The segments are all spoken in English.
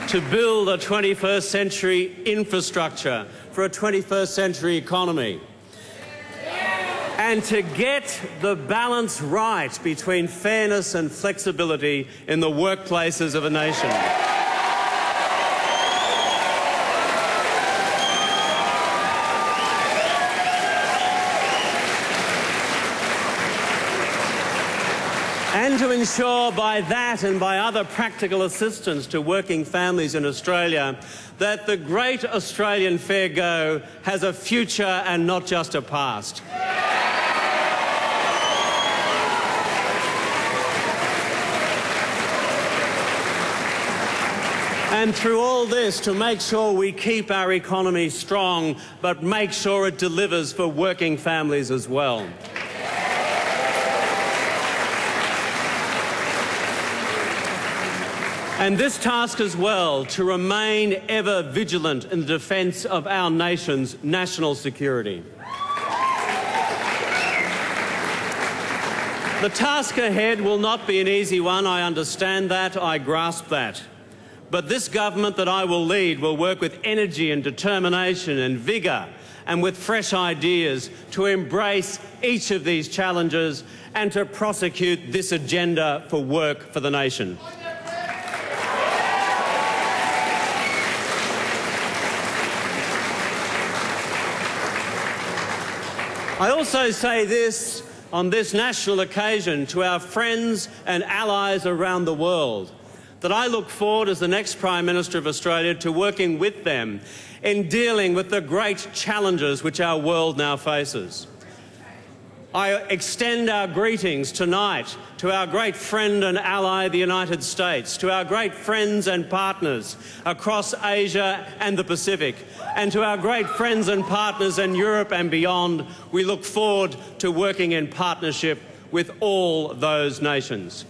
to build a 21st century infrastructure for a 21st century economy, and to get the balance right between fairness and flexibility in the workplaces of a nation. And to ensure by that and by other practical assistance to working families in Australia that the great Australian Fair Go has a future and not just a past. And through all this, to make sure we keep our economy strong, but make sure it delivers for working families as well. And this task as well, to remain ever vigilant in the defence of our nation's national security. The task ahead will not be an easy one. I understand that, I grasp that. But this government that I will lead will work with energy and determination and vigour and with fresh ideas to embrace each of these challenges and to prosecute this agenda for work for the nation. I also say this on this national occasion to our friends and allies around the world, that I look forward as the next Prime Minister of Australia to working with them in dealing with the great challenges which our world now faces. I extend our greetings tonight to our great friend and ally, the United States, to our great friends and partners across Asia and the Pacific, and to our great friends and partners in Europe and beyond. We look forward to working in partnership with all those nations.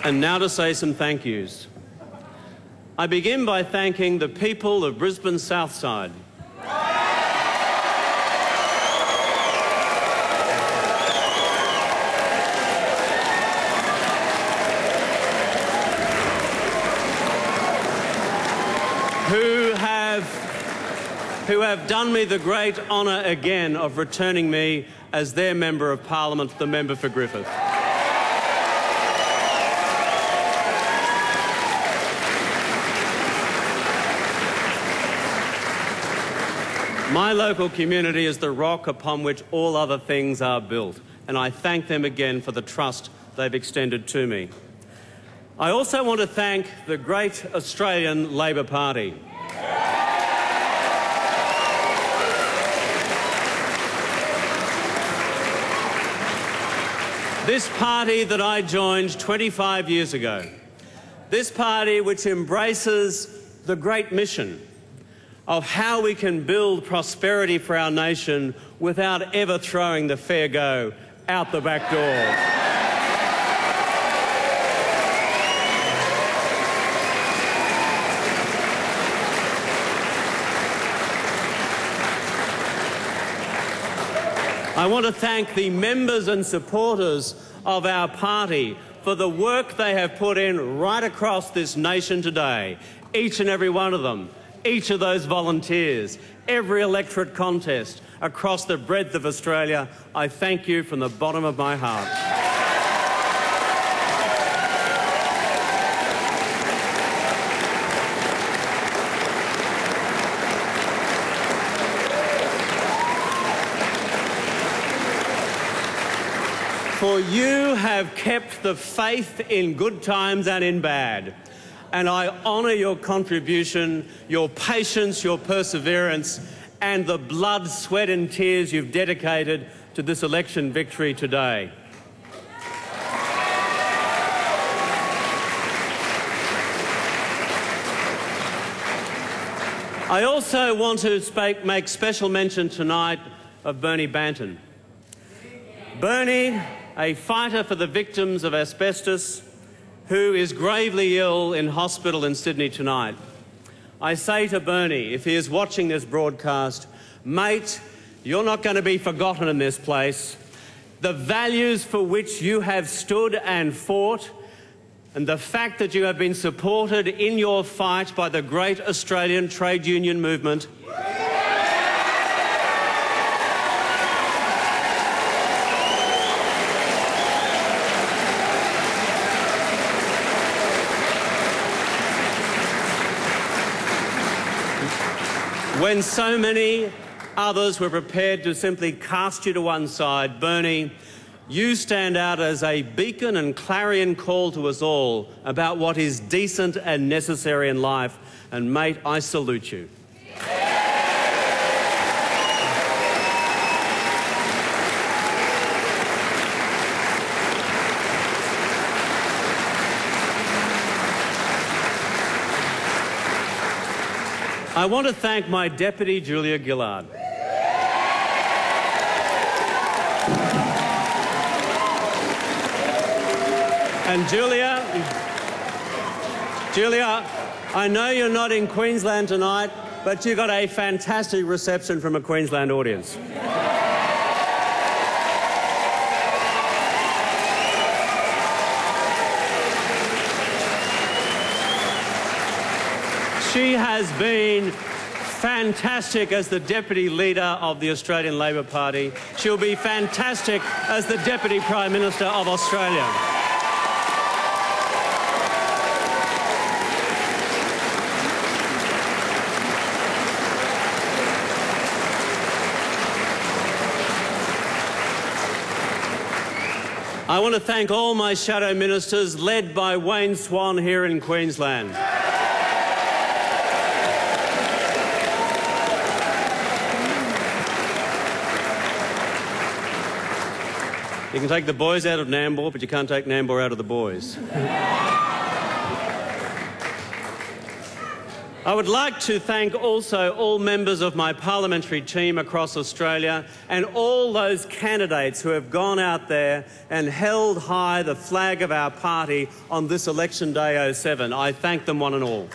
And now to say some thank yous. I begin by thanking the people of Brisbane's South Side. Who have done me the great honour again of returning me as their Member of Parliament, the member for Griffith. My local community is the rock upon which all other things are built, and I thank them again for the trust they've extended to me. I also want to thank the great Australian Labor Party. This party that I joined 25 years ago. This party which embraces the great mission of how we can build prosperity for our nation without ever throwing the fair go out the back door. I want to thank the members and supporters of our party for the work they have put in right across this nation today. Each and every one of them, each of those volunteers, every electorate contest across the breadth of Australia, I thank you from the bottom of my heart. For you have kept the faith in good times and in bad, and I honour your contribution, your patience, your perseverance, and the blood, sweat and tears you've dedicated to this election victory today. I also want to make special mention tonight of Bernie Banton. Bernie, a fighter for the victims of asbestos, who is gravely ill in hospital in Sydney tonight. I say to Bernie, if he is watching this broadcast, mate, you're not going to be forgotten in this place. The values for which you have stood and fought, and the fact that you have been supported in your fight by the great Australian trade union movement, when so many others were prepared to simply cast you to one side, Bernie, you stand out as a beacon and clarion call to us all about what is decent and necessary in life. And, mate, I salute you. I want to thank my deputy, Julia Gillard. And Julia, I know you're not in Queensland tonight, but you got a fantastic reception from a Queensland audience. She has been fantastic as the Deputy Leader of the Australian Labor Party. She'll be fantastic as the Deputy Prime Minister of Australia. I want to thank all my shadow ministers, led by Wayne Swan here in Queensland. You can take the boys out of Nambour, but you can't take Nambour out of the boys. I would like to thank also all members of my parliamentary team across Australia and all those candidates who have gone out there and held high the flag of our party on this election day 07. I thank them one and all.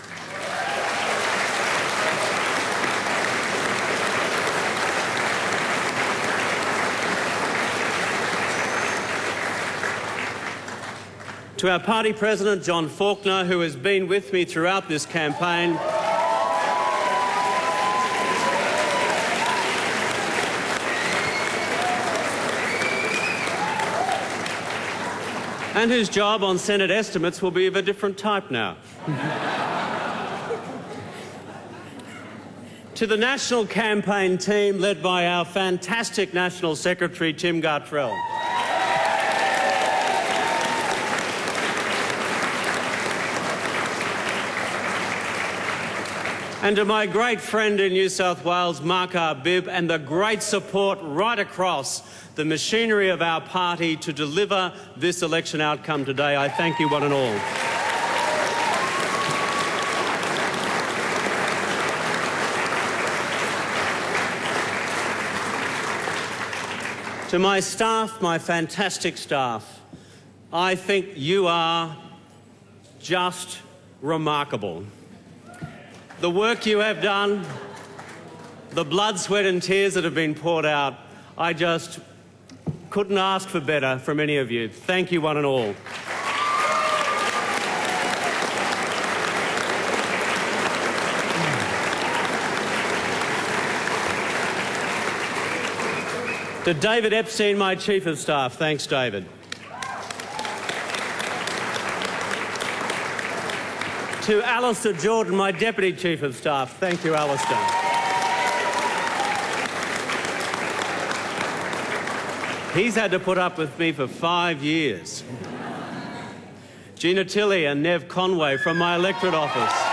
To our party president, John Faulkner, who has been with me throughout this campaign, and whose job on Senate estimates will be of a different type now. To the national campaign team led by our fantastic National Secretary, Tim Gartrell. And to my great friend in New South Wales, Mark Arbib, and the great support right across the machinery of our party to deliver this election outcome today, I thank you one and all. To my staff, my fantastic staff, I think you are just remarkable. The work you have done, the blood, sweat and tears that have been poured out, I just couldn't ask for better from any of you. Thank you one and all. To David Epstein, my Chief of Staff, thanks, David. To Alistair Jordan, my Deputy Chief of Staff. Thank you, Alistair. He's had to put up with me for 5 years. Gina Tilley and Nev Conway from my electorate office.